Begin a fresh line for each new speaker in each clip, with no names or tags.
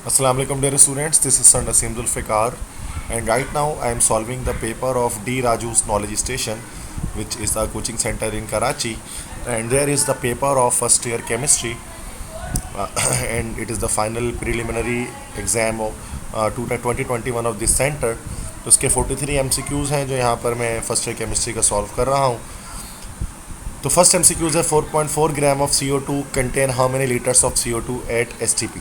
Assalamu alaikum dear students, this is Sir Naseem Zulfikar and right now I am solving the paper of D. Raju's Knowledge Station, which is a coaching center in Karachi, and there is the paper of first year chemistry and it is the final preliminary exam of 2021 of this center. तो उसके 43 MCQs हैं जो यहाँ पर मैं first year chemistry का solve कर रहा हूँ। तो फर्स्ट MCQs है 4.4 gram of CO2 contain how many litres of CO2 at STP।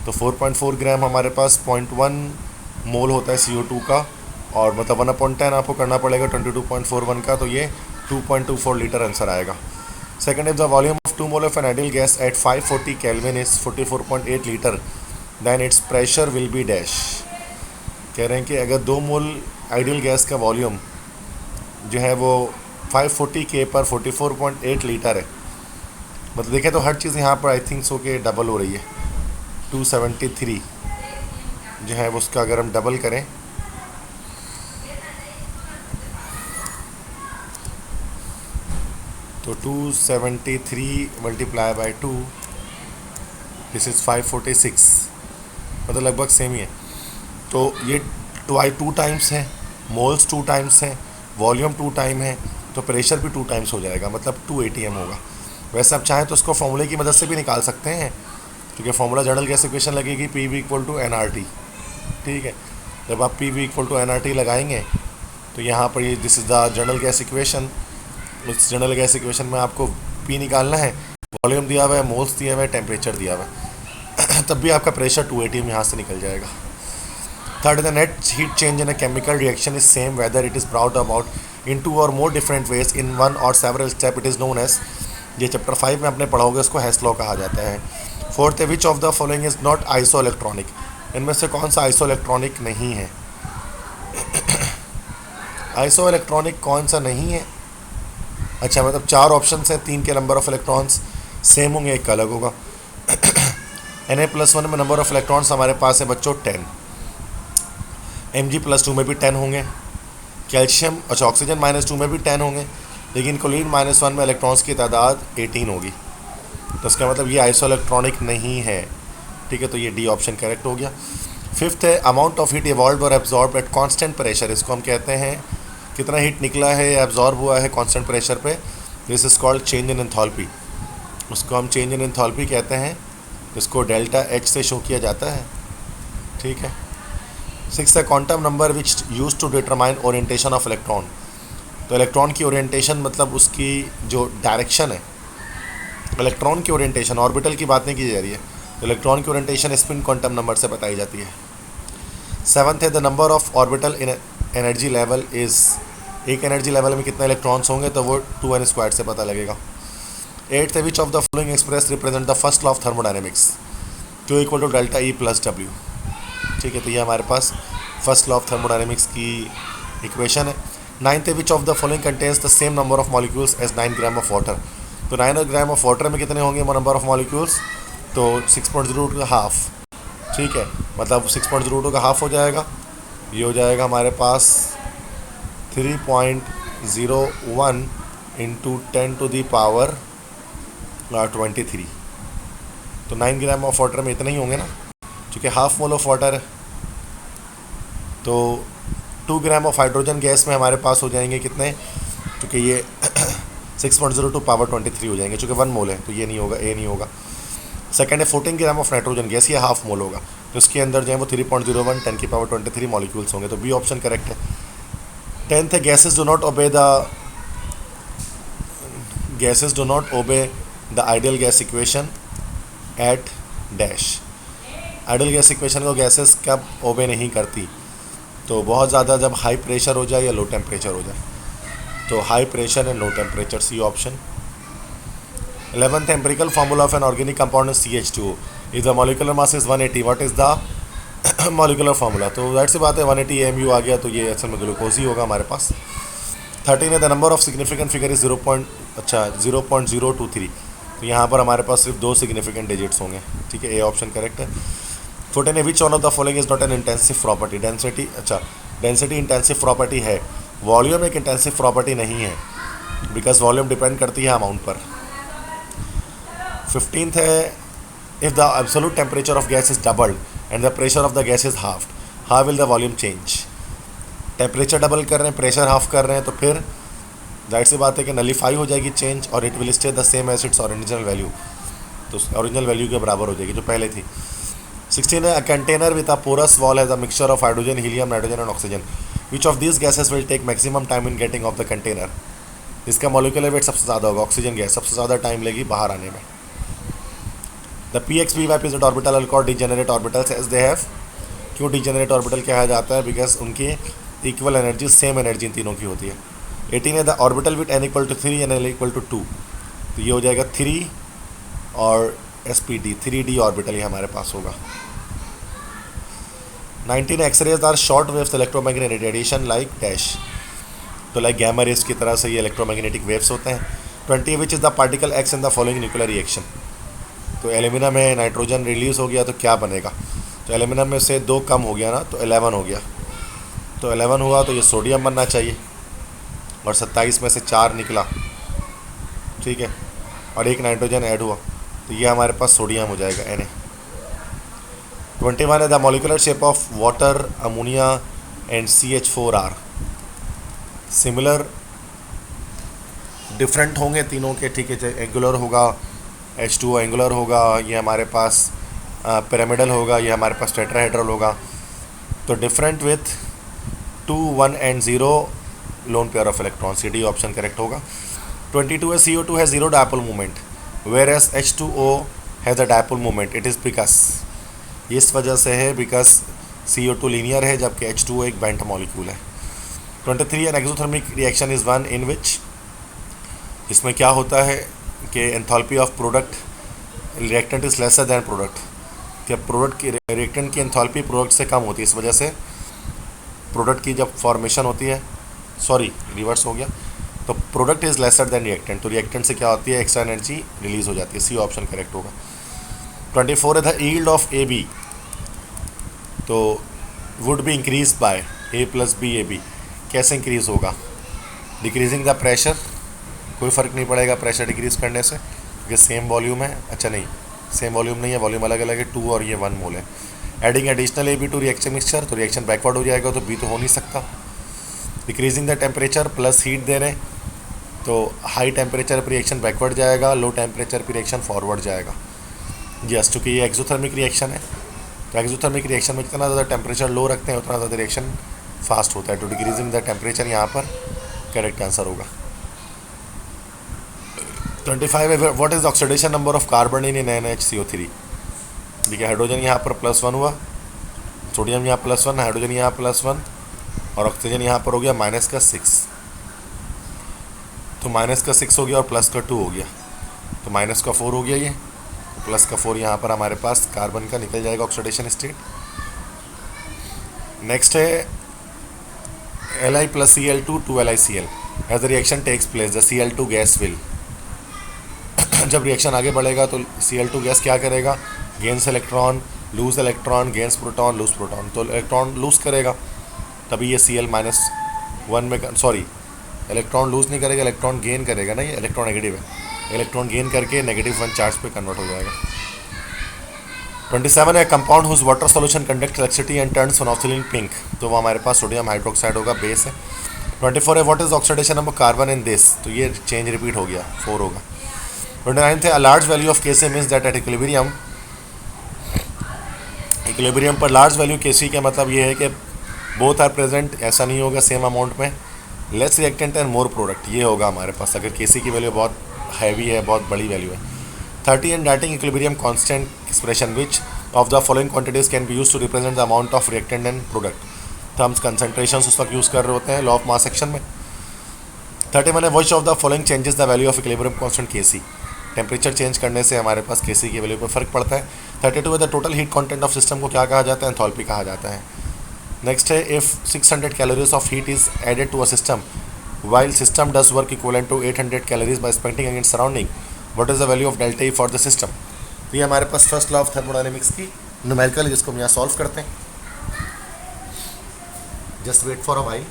तो 4.4 ग्राम हमारे पास 0.1 मोल होता है CO2 का, और मतलब 1/10 आपको करना पड़ेगा 22.41 का, तो ये 2.24 लीटर आंसर आएगा। Second is the volume of 2 mole of an ideal gas at 540 kelvin is 44.8 litre, then its pressure will be dash. कह रहे हैं कि अगर 2 मोल आइडियल गैस का वॉल्यूम जो है वो 540 के पर 44.8 लीटर है, मतलब देखें तो हर चीज़ यहाँ पर आई थिंक सो के डबल हो रही है। 273 जो है वो उसका अगर हम डबल करें तो 273 मल्टीप्लाई बाई 2, दिस इज़ 546, मतलब लगभग सेम ही है। तो ये 2 टाइम्स है, मोल्स 2 टाइम्स हैं, वॉल्यूम 2 टाइम है, तो प्रेशर भी 2 टाइम्स हो जाएगा, मतलब 2 ATM होगा। वैसे आप चाहें तो उसको फॉर्मूले की मदद से भी निकाल सकते हैं, क्योंकि फॉर्मूला जनरल गैस इक्वेशन लगेगी PV इक्वल टू NRT। ठीक है, जब आप PV इक्वल टू NRT लगाएंगे तो यहाँ पर ये this is the general gas equation. उस जनरल गैस इक्वेशन में आपको P निकालना है, वॉल्यूम दिया हुआ है, मोल्स दिया हुआ है, टेम्परेचर दिया हुआ है तब भी आपका प्रेशर 2 ATM यहाँ से निकल जाएगा। Third, the net heat change in a chemical reaction is same whether it is brought about in 2 or more different ways in 1 or several step, it is known as, ये chapter 5 में आपने पढ़ा होगा, इसको हेस लॉ कहा जाता है। Fourth है which of the following is not iso electronic, इनमें से कौन सा आइसो इलेक्ट्रॉनिक नहीं है। आइसो इलेक्ट्रॉनिक कौन सा नहीं है? अच्छा, मतलब 4 ऑप्शन हैं, 3 के नंबर ऑफ इलेक्ट्रॉन्स सेम होंगे, एक का अलग होगा। Na+1 में नंबर ऑफ इलेक्ट्रॉन्स हमारे पास है बच्चों 10, Mg+2 में भी 10 होंगे, कैल्शियम अच्छा ऑक्सीजन -2 में भी 10 होंगे, लेकिन क्लोरीन -1 में इलेक्ट्रॉन्स की तादाद 18 होगी, तो इसका मतलब ये आइसो इलेक्ट्रॉनिक नहीं है। ठीक है, तो ये डी ऑप्शन करेक्ट हो गया। फिफ्थ है अमाउंट ऑफ हीट इवॉल्व और एब्जॉर्ब एट कांस्टेंट प्रेशर, इसको हम कहते हैं कितना हीट निकला है या एब्जॉर्ब हुआ है कांस्टेंट प्रेशर पे, this is called change in enthalpy, उसको हम चेंज इन एंथैल्पी कहते हैं, इसको डेल्टा H से शो किया जाता है। ठीक है। सिक्स है quantum number which use to determine orientation of electron, तो इलेक्ट्रॉन की ओरिएंटेशन मतलब उसकी जो डायरेक्शन है, इलेक्ट्रॉन की ओरिएंटेशन, ऑर्बिटल की बात नहीं की जा रही है, तो इलेक्ट्रॉन की ओरिएंटेशन स्पिन क्वांटम नंबर से बताई जाती है। सेवन्थ है the number of orbital in energy level is, एक एनर्जी लेवल में कितने इलेक्ट्रॉन्स होंगे तो वो 2n² से पता लगेगा। एट्थ है which of the following express represent the first law of thermodynamics, Q equal to delta E plus W। ठीक है, तो ये हमारे पास फर्स्ट लॉ ऑफ थर्मोडायनेमिक्स की इक्वेशन है। नाइन्थ है which of the following contains the same number of molecules as 9 gram of water, तो 9 ग्राम ऑफ वाटर में कितने होंगे नंबर ऑफ मॉलिक्यूल्स, तो 6.02 का हाफ। ठीक है, मतलब 6.02 का हाफ हो जाएगा, ये हो जाएगा हमारे पास 3.01 इंटू 10⁻23। तो 9 ग्राम ऑफ वाटर में इतने ही होंगे ना, क्योंकि हाफ मोल ऑफ वाटर है। तो 2 ग्राम ऑफ हाइड्रोजन गैस में हमारे पास हो जाएंगे कितने, क्योंकि ये 6.02 पावर 23 हो जाएंगे, चूँकि 1 मोल है तो ये नहीं होगा, ए नहीं होगा। सेकेंड है 14 ग्राम ऑफ नाइट्रोजन गैस, ये हाफ मोल होगा, तो इसके अंदर जो है वो 3.01 10⁻23 मॉलिक्यूल्स होंगे, तो बी ऑप्शन करेक्ट है। 10th है gases do not obey the ideal gas equation at dash, ideal gas equation को गैसेस कब ओबे नहीं करती, तो बहुत ज़्यादा जब हाई प्रेशर हो जाए या लो टेम्परेचर हो जाए, तो high pressure and low temperature, C option. 11th empirical formula of an organic compound CH2 is the molecular mass is 180, what is the molecular formula, तो दैट सी बात है 180 MU आ गया, तो ये असल में ग्लूकोज ही होगा हमारे पास। 13 है the number of significant figure is 0.023, तो यहाँ पर हमारे पास सिर्फ 2 सिग्निफिकेंट डिजिट्स होंगे। ठीक है, ए ऑप्शन करेक्ट है। 14 है which one of the following is not an intensive property, density, अच्छा डेंसिटी इंटेंसिव प्रॉपर्टी है, वॉल्यूम एक इंटेंसिव प्रॉपर्टी नहीं है, बिकॉज वॉल्यूम डिपेंड करती है अमाउंट पर। 15th है If the absolute temperature of gas is doubled and the pressure of the gas is halved, how will the volume change? Temperature double कर रहे हैं, प्रेशर हाफ कर रहे हैं, तो फिर जाहिर सी बात है कि नलीफाई हो जाएगी चेंज, और it will stay the same as its original value, तो ओरिजिनल वैल्यू के बराबर हो जाएगी जो पहले थी. 16 है, a container with a porous wall has a mixture of hydrogen, helium, nitrogen and oxygen. Which of these gases will take maximum time in getting of the container? इसका मॉलिक्यूलर वेट सबसे ज़्यादा होगा, ऑक्सीजन गैस सबसे ज़्यादा time लेगी बाहर आने में. The P X P Y P Z orbital are called degenerate orbitals as they have. क्यों डिजेनरेट ऑर्बिटल कहा जाता है? बिकॉज उनकी इक्वल एनर्जी, सेम एनर्जी इन तीनों की होती है. 18 है, the orbital with n equal to 3 and l equal to 2, तो ये हो जाएगा 3 और sp_d, 3d ऑर्बिटल ये हमारे पास होगा. 19 x rays are short waves electromagnetic radiation like dash, तो लाइक गैमा रेज की तरह से ये इलेक्ट्रोमैग्नेटिक वेव्स होते हैं. 20 which is the particle x in the following nuclear reaction. तो एल्यूमिनियम में नाइट्रोजन रिलीज हो गया तो क्या बनेगा? तो एल्यूमिनियम में से 2 कम हो गया ना, तो 11 हो गया. तो 11 हुआ तो ये सोडियम बनना चाहिए, और 27 में से 4 निकला, ठीक है, और 1 नाइट्रोजन ऐड हुआ, तो ये हमारे पास सोडियम हो जाएगा Na. 21 है, the molecular shape of water, ammonia and CH4 are similar, different होंगे तीनों के, ठीक है. एंगुलर होगा, H2O एंगुलर होगा, ये हमारे पास पिरामिडल होगा, ये हमारे पास टेट्राहेड्रल होगा. तो different with 2, 1 and 0 lone pair of electron, C D option correct होगा. 22 है, CO2 है zero dipole movement whereas H2O has a dipole movement. It is because, इस वजह से है बिकॉज CO2 लीनियर है जबकि H2O एक बेंट मॉलिक्यूल है. 23 an exothermic reaction is one in which, इसमें क्या होता है कि enthalpy of product reactant is lesser than product, कि प्रोडक्ट की रिएक्टेंट की एंथैल्पी प्रोडक्ट से कम होती है, इस वजह से प्रोडक्ट की जब फॉर्मेशन होती है, सॉरी रिवर्स हो गया, तो product is lesser then reactant, तो रिएक्टेंट से क्या होती है, एक्स्ट्रा एनर्जी रिलीज हो जाती है. सी ऑप्शन करेक्ट होगा. 24 है, द यील्ड ऑफ AB, तो would be increase by A + B AB, कैसे इंक्रीज होगा? डिक्रीजिंग द प्रेशर, कोई फ़र्क नहीं पड़ेगा प्रेशर डिक्रीज करने से क्योंकि सेम वॉल्यूम है. अच्छा नहीं, सेम वॉल्यूम नहीं है, वॉल्यूम अलग अलग है, 2 और ये 1 मोल है. Adding additional AB to reaction mixture, तो रिएक्शन बैकवर्ड हो जाएगा, तो B तो हो नहीं सकता. Decreasing the temperature plus heat दे रहे हैं, तो हाई टेम्परेचर पर रिएक्शन बैकवर्ड जाएगा, लो टेम्परेचर पर रिएक्शन फॉरवर्ड जाएगा. यस, चूँकि ये एक्सोथर्मिक रिएक्शन है, तो एक्सोथर्मिक रिएक्शन में जितना ज़्यादा टेम्परेचर लो रखते हैं उतना ज़्यादा रिएक्शन फास्ट होता है. तो डिक्रीजिंग द टेम्परेचर यहाँ पर करेक्ट आंसर होगा. 25 है, what is the oxidation number of carbon in NaNH CO3. देखिए हाइड्रोजन यहाँ पर +1 हुआ, सोडियम यहाँ +1, हाइड्रोजन यहाँ +1 और ऑक्सीजन यहाँ पर हो गया -6. तो -6 हो गया और +2 हो गया, तो -4 हो गया ये, +4 यहाँ पर हमारे पास कार्बन का निकल जाएगा ऑक्सीडेशन स्टेट. नेक्स्ट है Li + Cl2 2LiCl. As the reaction takes place the Cl2 gas will, जब रिएक्शन आगे बढ़ेगा तो Cl2 गैस क्या करेगा, gains electron, lose electron, gains proton, lose proton, तो इलेक्ट्रॉन लूज करेगा, तभी ये Cl-1 में, सॉरी इलेक्ट्रॉन लूज नहीं करेगा, इलेक्ट्रॉन गेन करेगा ना, ये इलेक्ट्रॉन नेगेटिव है, इलेक्ट्रॉन गेन करके -1 चार्ज पे कन्वर्ट हो जाएगा. 27 है, compound whose water solution conduct electricity and turns phenolphthalein pink, तो वो हमारे पास सोडियम हाइड्रोक्साइड होगा, बेस है. 24 है, what is oxidation number carbon in this, तो ये चेंज रिपीट हो गया, 4 होगा. 29 है, a large value of Kc means that at equilibrium पर लार्ज वैल्यू Kc का मतलब ये है कि बोथ आर प्रेजेंट, ऐसा नहीं होगा सेम अमाउंट में, less reactant and more product, ये होगा हमारे पास अगर Kc की वैल्यू बहुत हैवी है, बहुत बड़ी वैल्यू है. 30 and writing equilibrium constant expression which of the following quantities can be use to represent the amount of reactant and product. तो हम कंसनट्रेशन उस वक्त यूज़ कर रहे होते हैं लॉ ऑफ मास सेक्शन में. 31 है, which of the following changes the value of equilibrium constant Kc. Temperature change करने से हमारे पास Kc की वैल्यू पर फर्क पड़ता है. 32 है, the total heat content of system को क्या कहा जाता है, एंथैल्पी कहा जाता है. नेक्स्ट है, if 600 calories of heat is added to a system while system does work equivalent to 800 calories by spectating against surrounding, what is the value of delta E for the system. तो ये हमारे पास first law of thermodynamics की numerical है जिसको हम यहाँ solve करते हैं. Just wait for a while.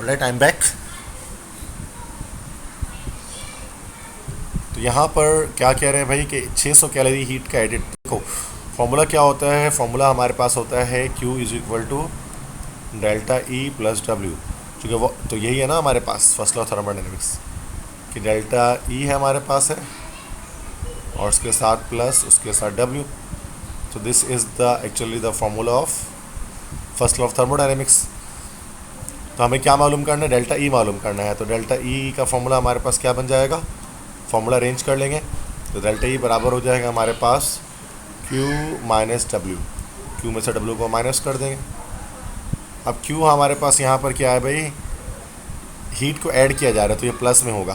Alright, I am back. तो यहाँ पर क्या कह रहे हैं भाई कि 600 कैलोरी हीट का एडिट। देखो फॉर्मूला क्या होता है, फॉर्मूला हमारे पास होता है Q is equal to delta E plus W, क्योंकि वो तो यही है ना हमारे पास फर्स्ट लॉ थर्मोडायनेमिक्स कि डेल्टा E है हमारे पास है और उसके साथ प्लस उसके साथ W। तो this is the actually the formula of first law of thermodynamics. तो हमें क्या मालूम करना है, डेल्टा E मालूम करना है। तो डेल्टा E का फॉर्मूला हमारे पास क्या बन जाएगा, फॉर्मूला अरेंज कर लेंगे। तो डेल्टा E बराबर हो जाएगा हमारे पास Q माइनस W, Q में से W को माइनस कर देंगे। अब Q हमारे पास यहाँ पर क्या है भाई, हीट को ऐड किया जा रहा है तो ये प्लस में होगा,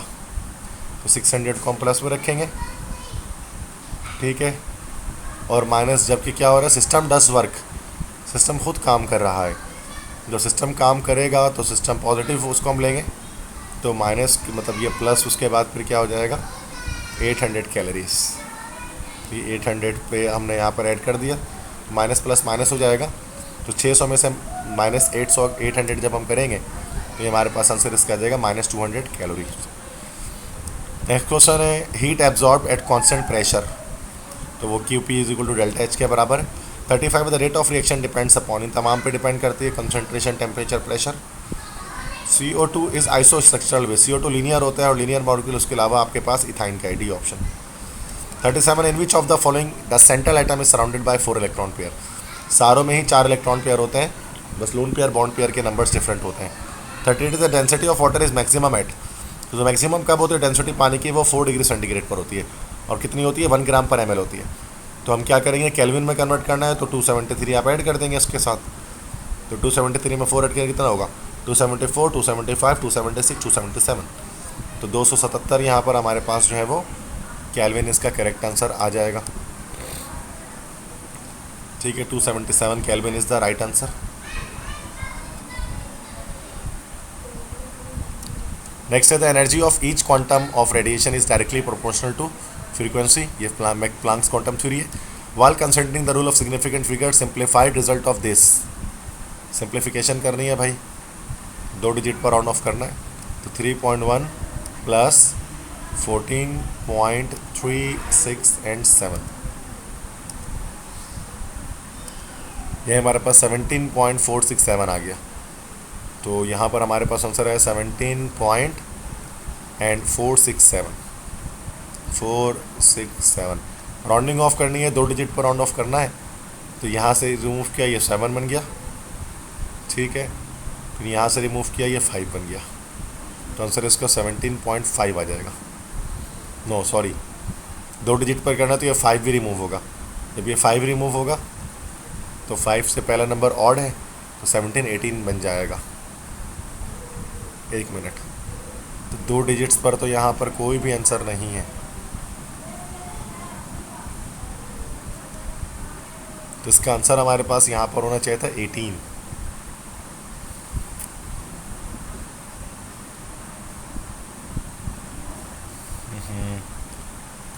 तो 600 को हम प्लस में रखेंगे, ठीक है। और माइनस जबकि क्या हो रहा है, सिस्टम डस वर्क, सिस्टम खुद काम कर रहा है। जो सिस्टम काम करेगा तो सिस्टम पॉजिटिव उसको हम लेंगे, तो माइनस मतलब ये प्लस, उसके बाद फिर क्या हो जाएगा 800 कैलोरीज। ये 800 पे हमने यहाँ पर ऐड कर दिया, माइनस प्लस माइनस हो जाएगा। तो 600 में से माइनस 800 जब हम करेंगे तो ये हमारे पास आंसर इसका आ जाएगा माइनस 200 कैलोरी। नेक्स्ट क्वेश्चन है heat absorb at constant pressure, तो वो Q P is equal to delta H के बराबर है। 35 the rate of reaction depends upon, इन तमाम पे डिपेंड करती है, concentration, temperature, pressure. CO2 is isostructural base, CO2 linear होता है और लीनियर मॉलिक्यूल, उसके अलावा आपके पास इथाइन का D option. 37 in which of the following the central atom is surrounded by 4 electron pair, सारों में ही 4 इलेक्ट्रॉन पेयर होते हैं, बस लोन पेयर बॉन्ड पेयर के नंबर्स डिफरेंट होते हैं। 38 the density of water is maximum at, तो जो मैक्सिमम कब होती है डेंसिटी पानी की, वो 4 डिग्री सेंटीग्रेड पर होती है, और कितनी होती है 1 ग्राम पर ml होती है। तो हम क्या करेंगे, केल्विन में कन्वर्ट करना है, तो 273 आप ऐड कर देंगे इसके साथ। तो 273 में 4 ऐड करके कितना होगा, 274, 275, 276, 277, तो 277 यहाँ पर हमारे पास जो है वो केल्विन इसका करेक्ट आंसर आ जाएगा, ठीक है। 277 kelvin is the right answer. Next है the energy of each quantum of radiation is directly proportional to frequency, ये प्लांक्स क्वांटम थ्योरी है। While considering the rule of significant figure, simplified result of this, simplification करनी है भाई, 2 digit पर round of करना है, तो 3.1 प्लस 14.36 एंड 7, ये हमारे पास 17.467 आ गया। तो यहाँ पर हमारे पास आंसर है 17.467। राउंडिंग ऑफ करनी है, 2 डिजिट पर राउंड ऑफ करना है, तो यहाँ से रिमूव किया ये 7 बन गया, ठीक है। फिर यहाँ से रिमूव किया ये 5 बन गया, तो आंसर इसका 17.5 आ जाएगा। नो सॉरी, 2 डिजिट पर करना तो ये 5 भी रिमूव होगा, जब ये 5 रिमूव होगा तो 5 से पहला नंबर ऑड है, तो 17 18 बन जाएगा। 1 मिनट, तो 2 डिजिट्स पर तो यहाँ पर कोई भी आंसर नहीं है, तो इसका आंसर हमारे पास यहाँ पर होना चाहिए था 18।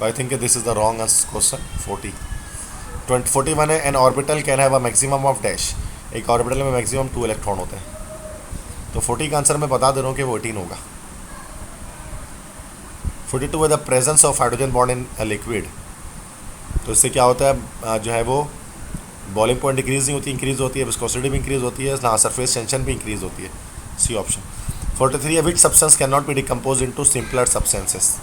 I think this is the wrong question. 41 है N orbital can have a maximum of dash, एक ऑर्बिटल में मैक्सिमम 2 इलेक्ट्रॉन होते हैं, तो 40 का आंसर मैं बता दे रहा हूँ कि वो 18 होगा। 42 है the presence of hydrogen bond in a liquid, तो इससे क्या होता है, जो है वो बॉइलिंग पॉइंट डिक्रीज नहीं होती, इंक्रीज होती है, विस्कोसिटी भी इंक्रीज होती है, हाँ सरफेस टेंशन भी इंक्रीज होती है, सी ऑप्शन। 43 है which substance can not be decompose into simpler substances,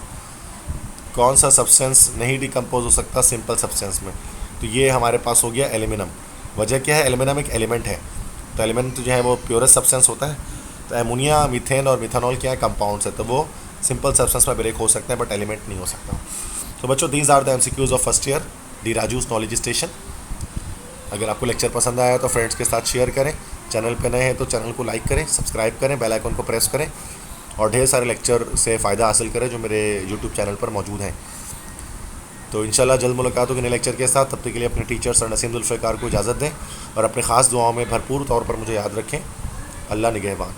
कौन सा सब्सटेंस नहीं डिकम्पोज हो सकता सिंपल सब्सटेंस में, तो ये हमारे पास हो गया एल्यूमिनियम। वजह क्या है, एल्यूमिनियम एक एलिमेंट है, तो एलिमेंट जो है वो प्योरेस्ट सब्सटेंस होता है, तो एमोनिया, मीथेन और मिथेनॉल क्या है, कंपाउंड्स है, तो वो सिंपल सब्सटेंस में ब्रेक हो सकते हैं बट एलिमेंट नहीं हो सकता। तो बच्चों these are the MCQs of first year the Raju's knowledge station. अगर आपको लेक्चर पसंद आया तो फ्रेंड्स के साथ शेयर करें, चैनल पे नए हैं तो चैनल को लाइक करें, सब्सक्राइब करें, बेल आइकन को प्रेस करें और ढेर सारे लेक्चर से फ़ायदा हासिल करें जो मेरे यूट्यूब चैनल पर मौजूद हैं। तो इंशाल्लाह जल्द मुलाकात होगी नए लेक्चर के साथ, तब तक के लिए अपने टीचर्स और नसीम जुल्फ़िकार को इजाज़त दें और अपने ख़ास दुआओं में भरपूर तौर पर मुझे याद रखें। अल्लाह निगहबान।